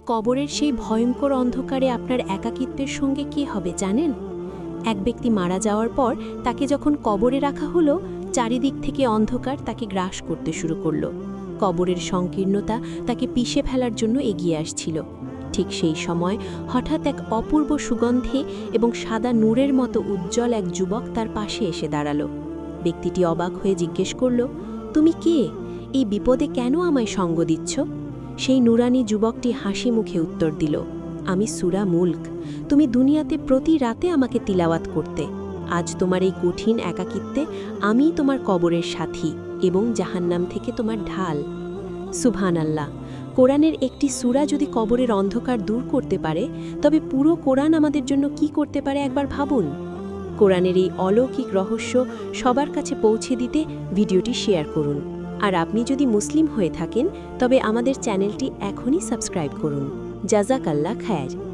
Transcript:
কবরের সেই ভয়ঙ্কর অন্ধকারে আপনার একাকিত্বের সঙ্গে কী হবে জানেন? এক ব্যক্তি মারা যাওয়ার পর তাকে যখন কবরে রাখা হলো, চারিদিক থেকে অন্ধকার তাকে গ্রাস করতে শুরু করল। কবরের সংকীর্ণতা তাকে পিষে ফেলার জন্য এগিয়ে আসছিল। ঠিক সেই সময় হঠাৎ এক অপূর্ব সুগন্ধে এবং সাদা নূরের মতো উজ্জ্বল এক যুবক তার পাশে এসে দাঁড়ালো। ব্যক্তিটি অবাক হয়ে জিজ্ঞেস করল, তুমি কে? এই বিপদে কেন আমায় সঙ্গ দিচ্ছ? সেই নুরানি যুবকটি হাসি মুখে উত্তর দিল, আমি সূরা মুলক। তুমি দুনিয়াতে প্রতি রাতে আমাকে তিলাওয়াত করতে। আজ তোমার এই কঠিন একাকিত্বে আমিই তোমার কবরের সাথী এবং জাহান্নাম থেকে তোমার ঢাল। সুবহানাল্লাহ! কোরআনের একটি সূরা যদি কবরের অন্ধকার দূর করতে পারে, তবে পুরো কোরআন আমাদের জন্য কি করতে পারে একবার ভাবুন। কোরআনের এই অলৌকিক রহস্য সবার কাছে পৌঁছে দিতে ভিডিওটি শেয়ার করুন। আর আপনি যদি মুসলিম হয়ে থাকেন, তবে আমাদের চ্যানেলটি এখনই সাবস্ক্রাইব করুন। জাযাকাল্লাহ খায়ের।